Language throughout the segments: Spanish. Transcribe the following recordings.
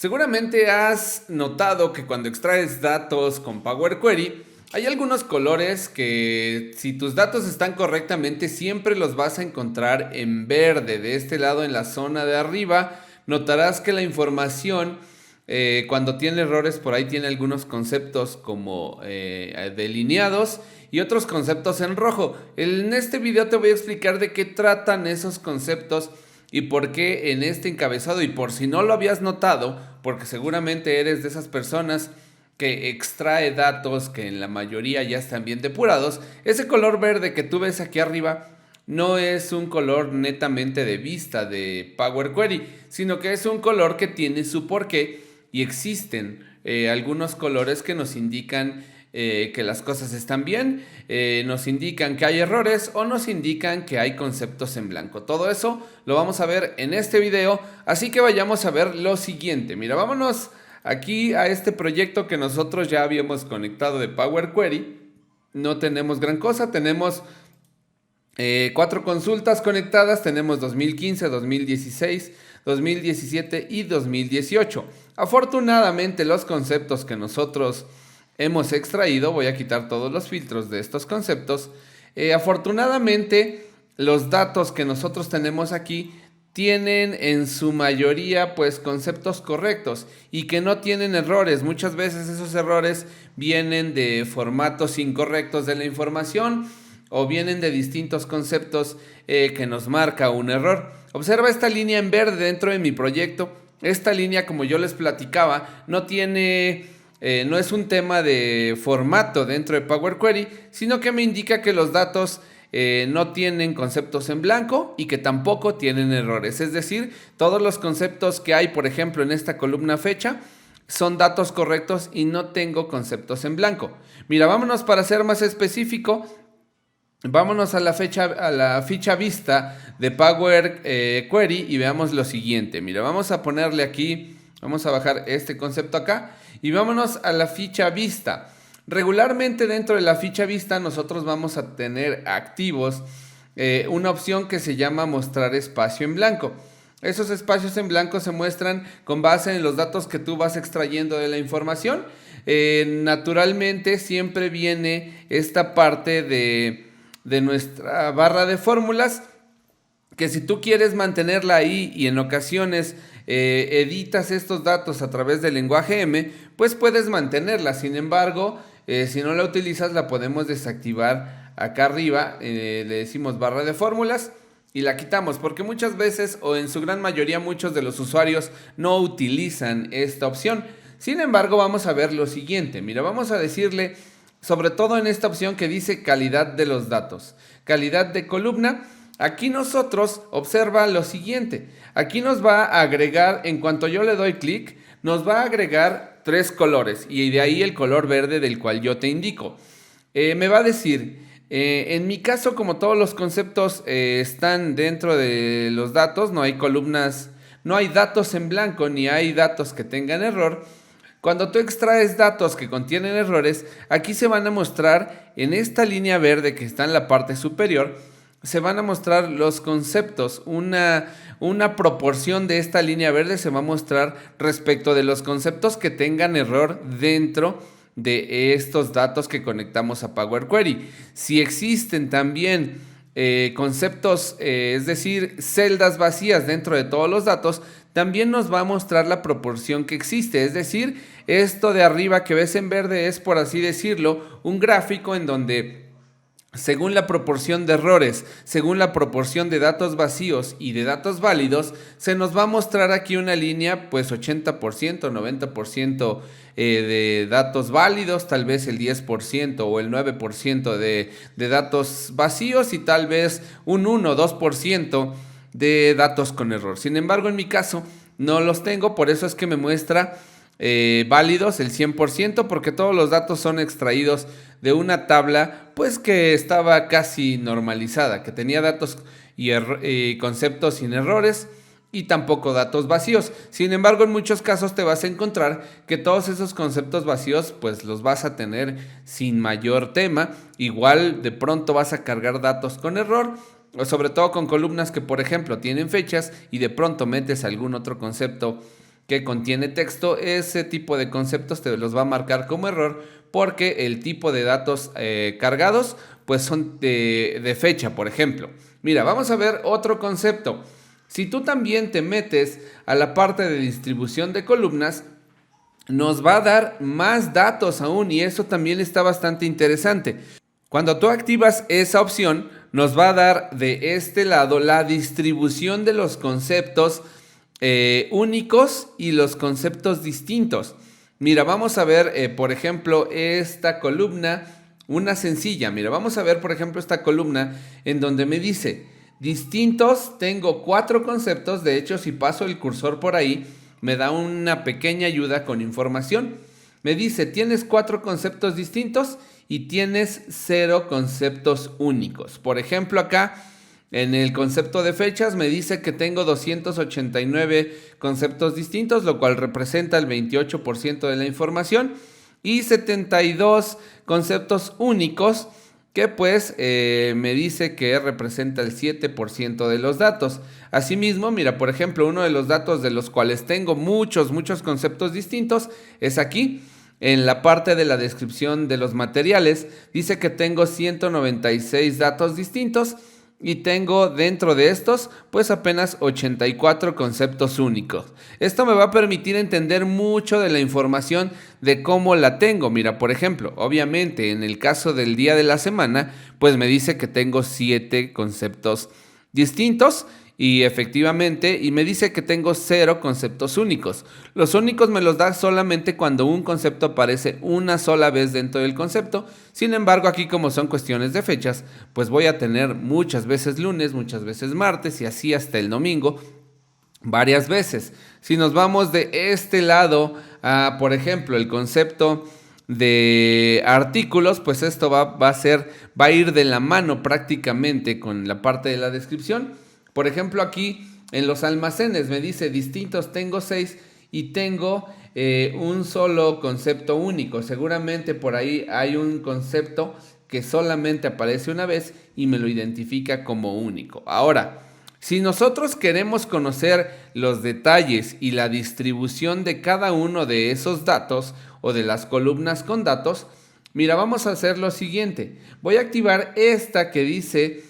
Seguramente has notado que cuando extraes datos con Power Query, hay algunos colores que si tus datos están correctamente siempre los vas a encontrar en verde. De este lado en la zona de arriba notarás que la información cuando tiene errores por ahí tiene algunos conceptos como delineados y otros conceptos en rojo. En este video te voy a explicar de qué tratan esos conceptos y por qué en este encabezado, y por si no lo habías notado, porque seguramente eres de esas personas que extrae datos que en la mayoría ya están bien depurados, ese color verde que tú ves aquí arriba no es un color netamente de vista de Power Query, sino que es un color que tiene su porqué y existen algunos colores que nos indican que las cosas están bien, nos indican que hay errores o nos indican que hay conceptos en blanco. Todo eso lo vamos a ver en este video, así que vayamos a ver lo siguiente. Mira, vámonos aquí a este proyecto que nosotros ya habíamos conectado de Power Query. No tenemos gran cosa, tenemos 4 consultas conectadas, tenemos 2015, 2016, 2017 y 2018. Afortunadamente los conceptos que nosotros hemos extraído, voy a quitar todos los filtros de estos conceptos, afortunadamente los datos que nosotros tenemos aquí tienen en su mayoría pues conceptos correctos y que no tienen errores. Muchas veces esos errores vienen de formatos incorrectos de la información o vienen de distintos conceptos que nos marca un error. Observa esta línea en verde dentro de mi proyecto. Esta línea, como yo les platicaba, no es un tema de formato dentro de Power Query, sino que me indica que los datos no tienen conceptos en blanco y que tampoco tienen errores. Es decir, todos los conceptos que hay, por ejemplo, en esta columna fecha, son datos correctos y no tengo conceptos en blanco. Mira, vámonos para ser más específico. Vámonos a la ficha vista de Power Query y veamos lo siguiente. Mira, vamos a ponerle aquí, vamos a bajar este concepto acá y vámonos a la ficha vista. Regularmente dentro de la ficha vista nosotros vamos a tener activos una opción que se llama mostrar espacio en blanco. Esos espacios en blanco se muestran con base en los datos que tú vas extrayendo de la información. Naturalmente siempre viene esta parte de nuestra barra de fórmulas, que si tú quieres mantenerla ahí y en ocasiones editas estos datos a través del lenguaje M, pues puedes mantenerla. Sin embargo, si no la utilizas, la podemos desactivar acá arriba, le decimos barra de fórmulas y la quitamos, porque muchas veces o en su gran mayoría muchos de los usuarios no utilizan esta opción. Sin embargo, vamos a ver lo siguiente. Mira, vamos a decirle, sobre todo en esta opción que dice calidad de los datos, calidad de columna. Aquí nosotros observa lo siguiente. Aquí nos va a agregar, en cuanto yo le doy clic, nos va a agregar 3 colores y de ahí el color verde del cual yo te indico. Me va a decir, en mi caso, como todos los conceptos están dentro de los datos, no hay columnas, no hay datos en blanco ni hay datos que tengan error. Cuando tú extraes datos que contienen errores, aquí se van a mostrar en esta línea verde que está en la parte superior, se van a mostrar los conceptos. Una proporción de esta línea verde se va a mostrar respecto de los conceptos que tengan error dentro de estos datos que conectamos a Power Query. Si existen también conceptos, es decir, celdas vacías dentro de todos los datos, también nos va a mostrar la proporción que existe. Es decir, esto de arriba que ves en verde es, por así decirlo, un gráfico en donde, según la proporción de errores, según la proporción de datos vacíos y de datos válidos, se nos va a mostrar aquí una línea, pues 80%, 90% de datos válidos, tal vez el 10% o el 9% de datos vacíos y tal vez un 1 o 2% de datos con error. Sin embargo, en mi caso no los tengo, por eso es que me muestra válidos el 100%, porque todos los datos son extraídos de una tabla pues que estaba casi normalizada, que tenía datos y conceptos sin errores y tampoco datos vacíos. Sin embargo, en muchos casos te vas a encontrar que todos esos conceptos vacíos pues los vas a tener sin mayor tema. Igual de pronto vas a cargar datos con error, o sobre todo con columnas que, por ejemplo, tienen fechas y de pronto metes algún otro concepto que contiene texto, ese tipo de conceptos te los va a marcar como error porque el tipo de datos cargados pues son de fecha, por ejemplo. Mira, vamos a ver otro concepto. Si tú también te metes a la parte de distribución de columnas, nos va a dar más datos aún y eso también está bastante interesante. Cuando tú activas esa opción, nos va a dar de este lado la distribución de los conceptos únicos y los conceptos distintos. Mira, vamos a ver, por ejemplo, esta columna, una sencilla. Mira, vamos a ver, por ejemplo, esta columna en donde me dice distintos, tengo 4 conceptos. De hecho, si paso el cursor por ahí, me da una pequeña ayuda con información. Me dice, tienes 4 conceptos distintos y tienes 0 conceptos únicos. Por ejemplo, acá en el concepto de fechas me dice que tengo 289 conceptos distintos, lo cual representa el 28% de la información, y 72 conceptos únicos, que pues me dice que representa el 7% de los datos. Asimismo, mira, por ejemplo, uno de los datos de los cuales tengo muchos conceptos distintos es aquí. En la parte de la descripción de los materiales, dice que tengo 196 datos distintos y tengo dentro de estos pues apenas 84 conceptos únicos. Esto me va a permitir entender mucho de la información de cómo la tengo. Mira, por ejemplo, obviamente en el caso del día de la semana, pues me dice que tengo 7 conceptos distintos. Y efectivamente, y me dice que tengo 0 conceptos únicos. Los únicos me los da solamente cuando un concepto aparece una sola vez dentro del concepto. Sin embargo, aquí como son cuestiones de fechas, pues voy a tener muchas veces lunes, muchas veces martes y así hasta el domingo, varias veces. Si nos vamos de este lado a, por ejemplo, el concepto de artículos, pues esto va a ir de la mano prácticamente con la parte de la descripción. Por ejemplo, aquí en los almacenes me dice distintos, tengo 6 y tengo un solo concepto único. Seguramente por ahí hay un concepto que solamente aparece una vez y me lo identifica como único. Ahora, si nosotros queremos conocer los detalles y la distribución de cada uno de esos datos o de las columnas con datos, mira, vamos a hacer lo siguiente. Voy a activar esta que dice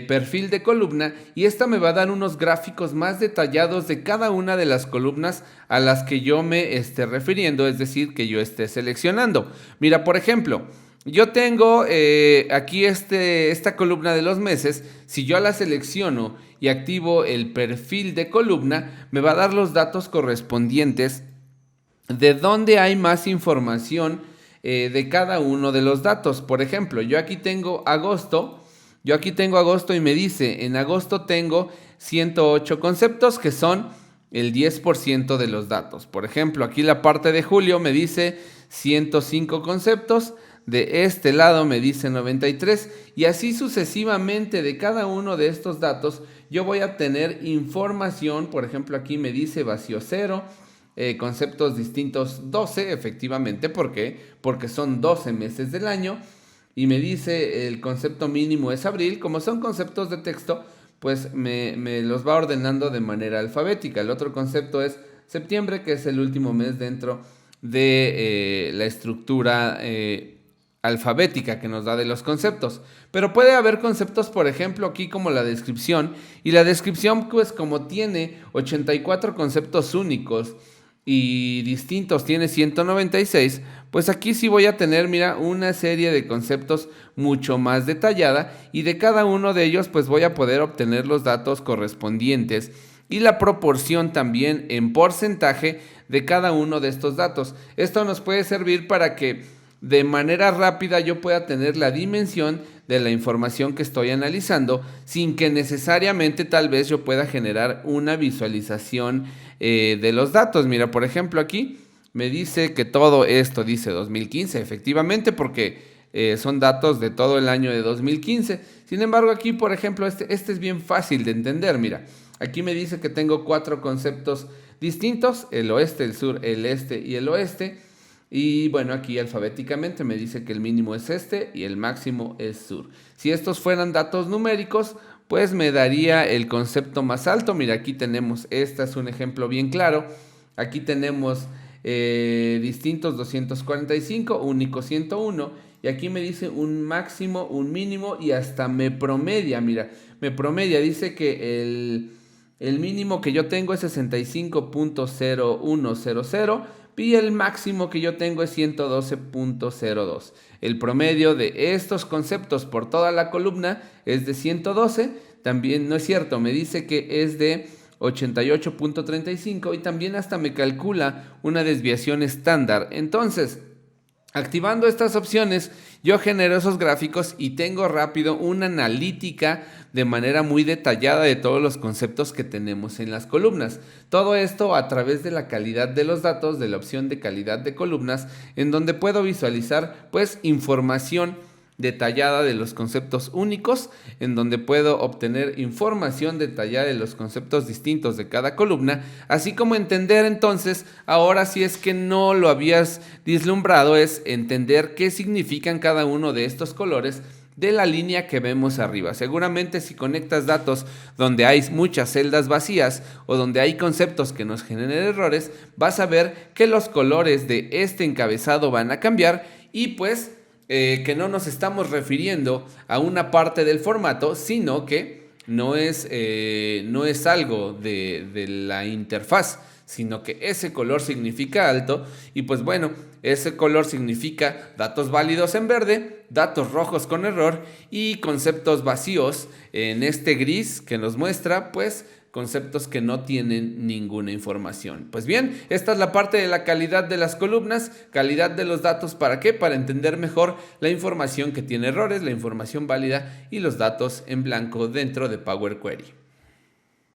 perfil de columna y esta me va a dar unos gráficos más detallados de cada una de las columnas a las que yo me esté refiriendo, es decir, que yo esté seleccionando. Mira, por ejemplo, yo tengo aquí esta columna de los meses. Si yo la selecciono y activo el perfil de columna, me va a dar los datos correspondientes de dónde hay más información de cada uno de los datos. Por ejemplo, yo aquí tengo agosto. Y me dice, en agosto tengo 108 conceptos que son el 10% de los datos. Por ejemplo, aquí la parte de julio me dice 105 conceptos, de este lado me dice 93 y así sucesivamente de cada uno de estos datos yo voy a obtener información. Por ejemplo, aquí me dice vacío 0, conceptos distintos 12, efectivamente, ¿por qué? Porque son 12 meses del año. Y me dice el concepto mínimo es abril. Como son conceptos de texto, pues me los va ordenando de manera alfabética. El otro concepto es septiembre, que es el último mes dentro de la estructura alfabética que nos da de los conceptos. Pero puede haber conceptos, por ejemplo, aquí como la descripción. Y la descripción, pues como tiene 84 conceptos únicos y distintos, tiene 196, pues aquí sí voy a tener, mira, una serie de conceptos mucho más detallada y de cada uno de ellos pues voy a poder obtener los datos correspondientes y la proporción también en porcentaje de cada uno de estos datos. Esto nos puede servir para que de manera rápida yo pueda tener la dimensión de la información que estoy analizando sin que necesariamente tal vez yo pueda generar una visualización de los datos. Mira, por ejemplo, aquí me dice que todo esto dice 2015, efectivamente, porque son datos de todo el año de 2015. Sin embargo, aquí, por ejemplo, este es bien fácil de entender. Mira, aquí me dice que tengo 4 conceptos distintos, el oeste, el sur, el este y el oeste. Y bueno, aquí alfabéticamente me dice que el mínimo es este y el máximo es sur. Si estos fueran datos numéricos, pues me daría el concepto más alto. Mira, aquí tenemos, este es un ejemplo bien claro Aquí tenemos distintos 245, único 101. Y aquí me dice un máximo, un mínimo y hasta me promedia. Mira, me promedia. Dice que el mínimo que yo tengo es 65.0100 y el máximo que yo tengo es 112.02. El promedio de estos conceptos por toda la columna es de 112. También no es cierto, me dice que es de 88.35 y también hasta me calcula una desviación estándar. Entonces, activando estas opciones, yo genero esos gráficos y tengo rápido una analítica de manera muy detallada de todos los conceptos que tenemos en las columnas. Todo esto a través de la calidad de los datos, de la opción de calidad de columnas, en donde puedo visualizar pues información detallada de los conceptos únicos, en donde puedo obtener información detallada de los conceptos distintos de cada columna, así como entender entonces, ahora si es que no lo habías vislumbrado, es entender qué significan cada uno de estos colores de la línea que vemos arriba. Seguramente si conectas datos donde hay muchas celdas vacías o donde hay conceptos que nos generen errores, vas a ver que los colores de este encabezado van a cambiar y pues que no nos estamos refiriendo a una parte del formato, sino que no es algo de la interfaz, sino que ese color significa alto y pues bueno, ese color significa datos válidos en verde, datos rojos con error y conceptos vacíos en este gris que nos muestra pues conceptos que no tienen ninguna información. Pues bien, esta es la parte de la calidad de las columnas, calidad de los datos, ¿para qué? Para entender mejor la información que tiene errores, la información válida y los datos en blanco dentro de Power Query.